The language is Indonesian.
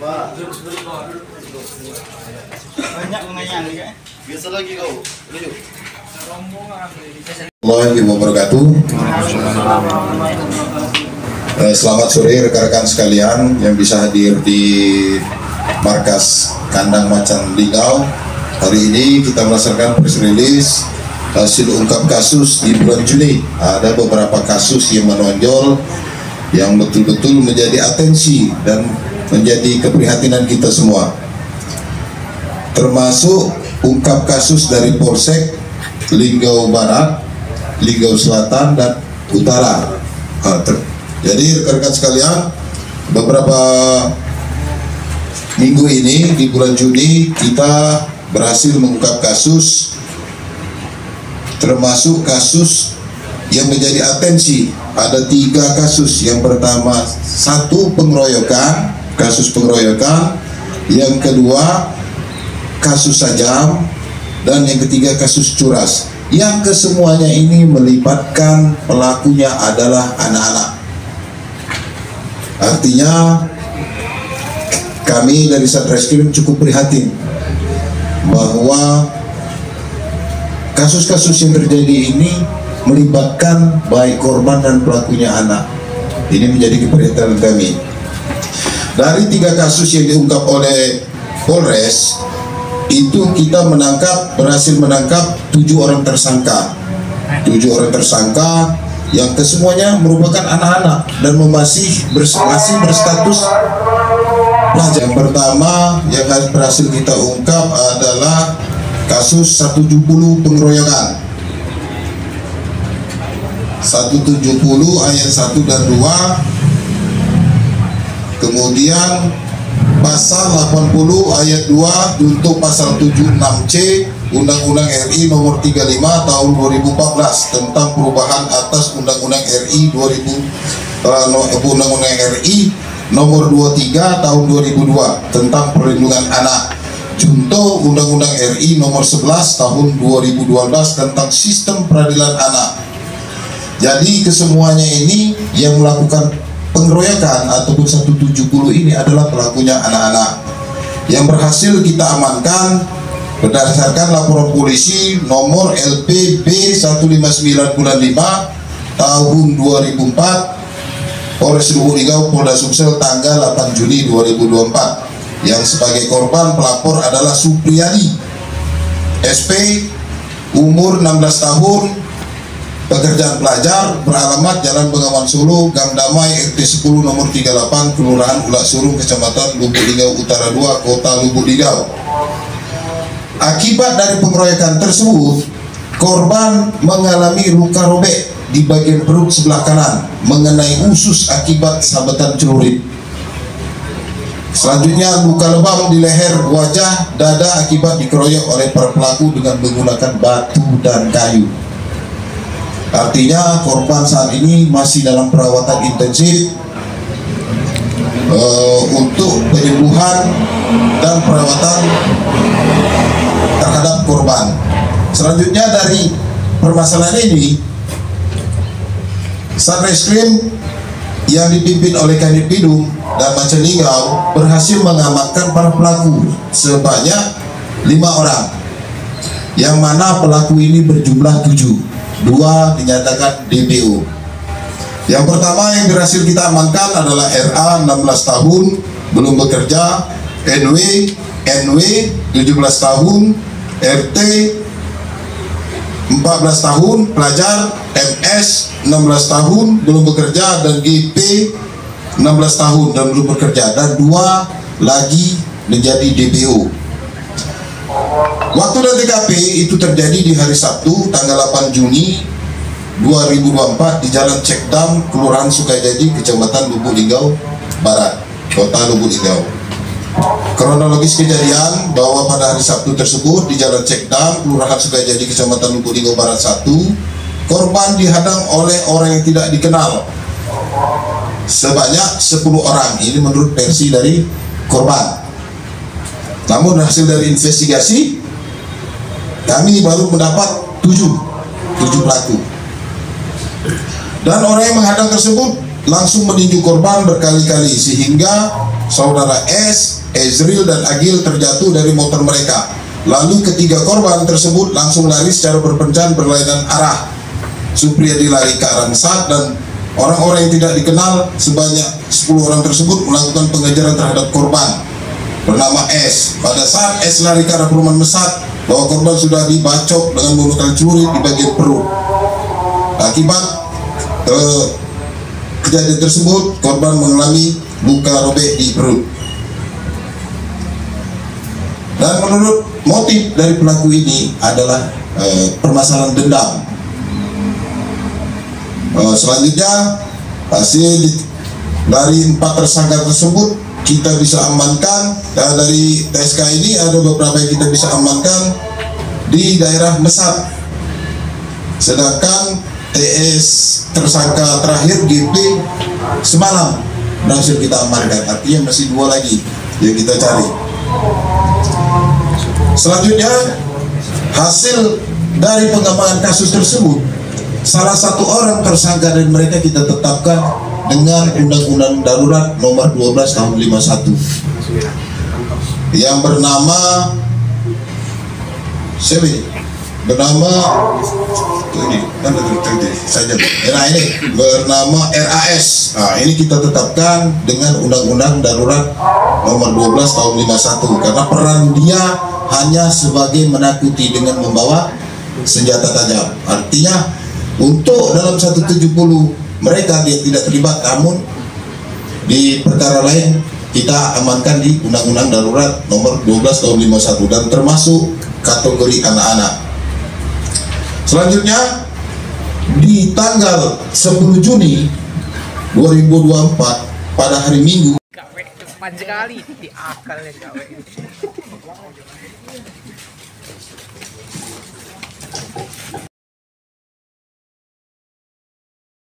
Banyak menanya ya. Biasa lagi kau. Duduk. Assalamualaikum wabarakatuh. Selamat sore rekan-rekan sekalian yang bisa hadir di markas kandang macan Linggau. Hari ini kita melaksanakan press release hasil ungkap kasus di bulan Juni. Ada beberapa kasus yang menonjol yang betul-betul menjadi atensi dan menjadi keprihatinan kita semua, termasuk ungkap kasus dari Polsek Linggau Barat, Linggau Selatan, dan Utara. Jadi rekan-rekan sekalian, beberapa minggu ini di bulan Juni kita berhasil mengungkap kasus, termasuk kasus yang menjadi atensi. Ada 3 kasus. Yang pertama, 1 pengeroyokan, kasus pengeroyokan. Yang kedua, kasus sajam. Dan yang ketiga, kasus curas. Yang kesemuanya ini melibatkan pelakunya adalah anak-anak. Artinya kami dari Satreskrim cukup prihatin bahwa kasus-kasus yang terjadi ini melibatkan baik korban dan pelakunya anak. Ini menjadi keprihatinan kami. Dari 3 kasus yang diungkap oleh Polres, itu kita berhasil menangkap 7 orang tersangka. 7 orang tersangka yang kesemuanya merupakan anak-anak dan masih berstatus pelajar. Yang pertama yang berhasil kita ungkap adalah kasus 170 pengeroyokan. 170 ayat 1 dan 2, kemudian pasal 80 ayat 2 untuk pasal 76C Undang-Undang RI nomor 35 tahun 2014 tentang perubahan atas Undang-Undang RI Undang-Undang RI nomor 23 tahun 2002 tentang perlindungan anak, junto Undang-Undang RI nomor 11 tahun 2012 tentang sistem peradilan anak. Jadi kesemuanya ini yang melakukan pengeroyokan ataupun 170 ini adalah pelakunya anak-anak yang berhasil kita amankan berdasarkan laporan polisi nomor LPB 159 bulan 5 tahun 2004 Polres Lubuk Linggau Polda Sumsel tanggal 8 Juni 2024. Yang sebagai korban pelapor adalah Supriyadi SP, umur 16 tahun, pekerjaan pelajar, beralamat Jalan Bengawan Solo, Gang Damai, RT 10 nomor 38, Kelurahan Ulak Surung, Kecamatan Lubuk Linggau Utara 2, Kota Lubuk Linggau. Akibat dari pengeroyokan tersebut, korban mengalami luka robek di bagian perut sebelah kanan mengenai usus akibat sabetan celurit. Selanjutnya luka lebam di leher, wajah, dada akibat dikeroyok oleh para pelaku dengan menggunakan batu dan kayu. Artinya korban saat ini masih dalam perawatan intensif untuk penyembuhan dan perawatan terhadap korban. Selanjutnya dari permasalahan ini, Satreskrim yang dipimpin oleh Kanit Bidung dan Macan Linggau berhasil mengamankan para pelaku sebanyak 5 orang, yang mana pelaku ini berjumlah 7. 2 dinyatakan DPO. Yang pertama yang berhasil kita amankan adalah RA 16 tahun belum bekerja, NW 17 tahun, RT 14 tahun pelajar, MS 16 tahun belum bekerja, dan GP 16 tahun dan belum bekerja, dan 2 lagi menjadi DPO. Waktu dan TKP itu terjadi di hari Sabtu tanggal 8 Juni 2024 di Jalan Cekdam, Kelurahan Sukajadi, Kecamatan Lubuk Linggau Barat, Kota Lubuk Linggau. Kronologis kejadian bahwa pada hari Sabtu tersebut di Jalan Cekdam, Kelurahan Sukajadi, Kecamatan Lubuk Linggau Barat 1, korban dihadang oleh orang yang tidak dikenal sebanyak 10 orang. Ini menurut versi dari korban. Namun hasil dari investigasi kami baru mendapat 7 pelaku. Dan orang yang menghadang tersebut langsung meninju korban berkali-kali sehingga saudara S, Ezril dan Agil terjatuh dari motor mereka. Lalu ketiga korban tersebut langsung lari secara berpencar berlainan arah. Supriyadi lari ke arah Mesat dan orang-orang yang tidak dikenal sebanyak 10 orang tersebut melakukan pengejaran terhadap korban bernama S. Pada saat S lari ke arah perumahan Mesat, bahwa korban sudah dibacok dengan menggunakan celurit di bagian perut. Akibat kejadian tersebut, korban mengalami luka robek di perut. Dan menurut motif dari pelaku ini adalah permasalahan dendam. Selanjutnya, hasil dari 4 tersangka tersebut kita bisa amankan. Dari TSK ini ada beberapa yang kita bisa amankan di daerah Mesat. Sedangkan TS tersangka terakhir GP semalam berhasil kita amankan. Artinya masih 2 lagi yang kita cari. Selanjutnya, hasil dari pengembangan kasus tersebut, salah satu orang tersangka dari mereka kita tetapkan dengan Undang-Undang Darurat Nomor 12 Tahun 51 yang bernama bernama RAS. Nah, ini kita tetapkan dengan Undang-Undang Darurat Nomor 12 Tahun 51 karena peran dia hanya sebagai menakuti dengan membawa senjata tajam. Artinya untuk dalam 170 mereka dia tidak terlibat, namun di perkara lain kita amankan di Undang-Undang Darurat Nomor 12 Tahun 51 dan termasuk kategori anak-anak. Selanjutnya, di tanggal 10 Juni 2024 pada hari Minggu. Gawe cepat sekali di akalnya gawe.